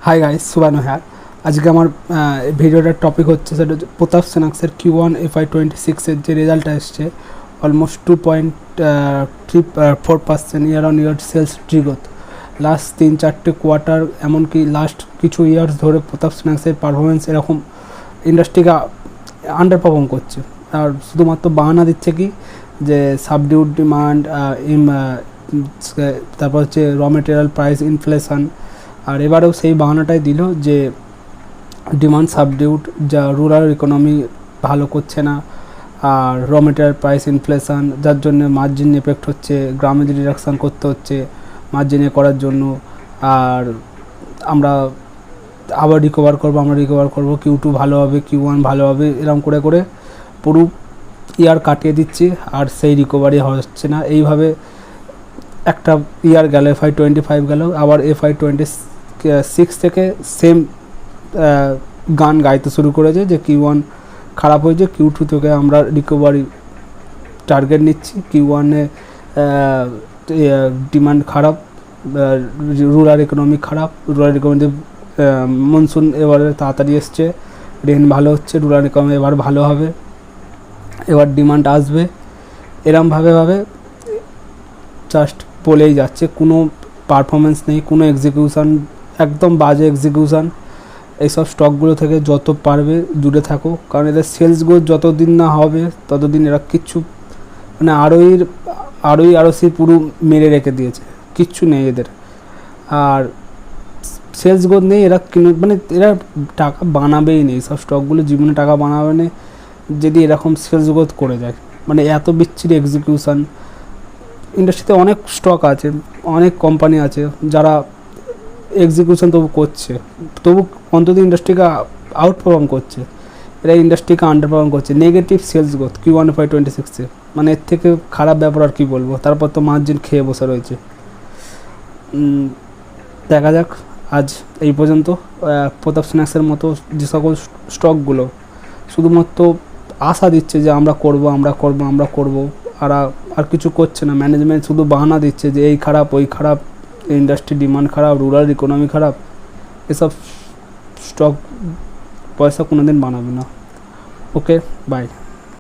Hi guys, সুবানো হ্যার। আজকে আমার ভিডিওটার টপিক হচ্ছে সেটা হচ্ছে প্রতাপ সেনাক্সের Q1 FY26-এর যে রেজাল্টটা এসছে, almost 2.34% year on year sales growth. Last 3-4টে কোয়ার্টার, এমনকি লাস্ট কিছু ইয়ার্স ধরে প্রতাপ সেনাক্সের পারফরমেন্স এরকম ইন্ডাস্ট্রিকে আন্ডার পারফর্ম করছে। আর শুধুমাত্র বাহানা দিচ্ছে কি যে সাবডিউড ডিমান্ড, তারপর হচ্ছে র মেটেরিয়াল প্রাইস ইনফ্লেশন। আর এবারেও সেই বাহানাটাই দিল যে ডিমান্ড সাবডিউড, যা রুরাল ইকোনমি ভালো করছে না, আর র মেটেরিয়াল প্রাইস ইনফ্লেশন, যার জন্য মার্জিন এফেক্ট হচ্ছে, গ্রামে রিডাকশান করতে হচ্ছে মার্জিনে করার জন্য। আর আমরা আবার রিকভার করবো, Q2 ভালো হবে, Q1 ভালো হবে, এরকম করে করে পুরো ইয়ার কাটিয়ে দিচ্ছি, আর সেই রিকভারি হচ্ছে না। এইভাবে একটা ইয়ার গেল, FY25 গেল, আবার FY26 থেকে সেম গান গাইতে শুরু করেছে যে Q1 খারাপ হয়েছে, Q2 থেকে আমরা রিকভারি টার্গেট নিচ্ছি। Q1-এ ডিমান্ড খারাপ, রুরাল ইকোনমি খারাপ, রুরাল ইকোনমিতে মনসুন এবারে তাড়াতাড়ি এসছে, রেন ভালো হচ্ছে, রুরাল ইকোনমি এবার ভালো হবে, এবার ডিমান্ড আসবে। এরমভাবে জাস্ট বলেই যাচ্ছে, কোনো পারফরমেন্স নেই, কোনো এক্সিকিউশান, একদম বাজে এক্সিকিউশান। এইসব স্টকগুলো থেকে যত পারবে দূরে থাকো, কারণ এদের সেলস গ্রোথ যতদিন না হবে ততদিন এরা কিচ্ছু, মানে আরওসি পুরো মেরে রেখে দিয়েছে, কিচ্ছু নেই এদের। আর সেলস গ্রোথ নেই, এরা মানে এরা টাকা বানাবেই নেই, সব স্টকগুলো জীবনে টাকা বানাবে না যদি এরকম সেলস গ্রোথ করে যায়। মানে এত বিচ্ছিরি এক্সিকিউশান। ইন্ডাস্ট্রিতে অনেক স্টক আছে, অনেক কোম্পানি আছে যারা এক্সিকিউশন তবু করছে, তবু অন্তত ইন্ডাস্ট্রিকে আউট পারফর্ম করছে। এরা ইন্ডাস্ট্রিকে আন্ডার পারফর্ম করছে। নেগেটিভ সেলস গ্রোথ Q1 FY26-এ, মানে এর থেকে খারাপ ব্যাপার আর কী বলবো। তারপর তো মার্জিন খেয়ে বসে রয়েছে। দেখা যাক, আজ এই পর্যন্ত। প্রতাপ স্ন্যাক্সের মতো যে সকল স্টকগুলো শুধুমাত্র আশা দিচ্ছে যে আমরা করব, আর কিছু করছে না। ম্যানেজমেন্ট শুধু বাহানা দিচ্ছে যে এই খারাপ, ওই খারাপ, ইন্ডাস্ট্রি ডিমান্ড খারাপ, রুরাল ইকোনমি খারাপ। এসব স্টক পয়সা কোনো দিন বানাবে না। ওকে, বাই।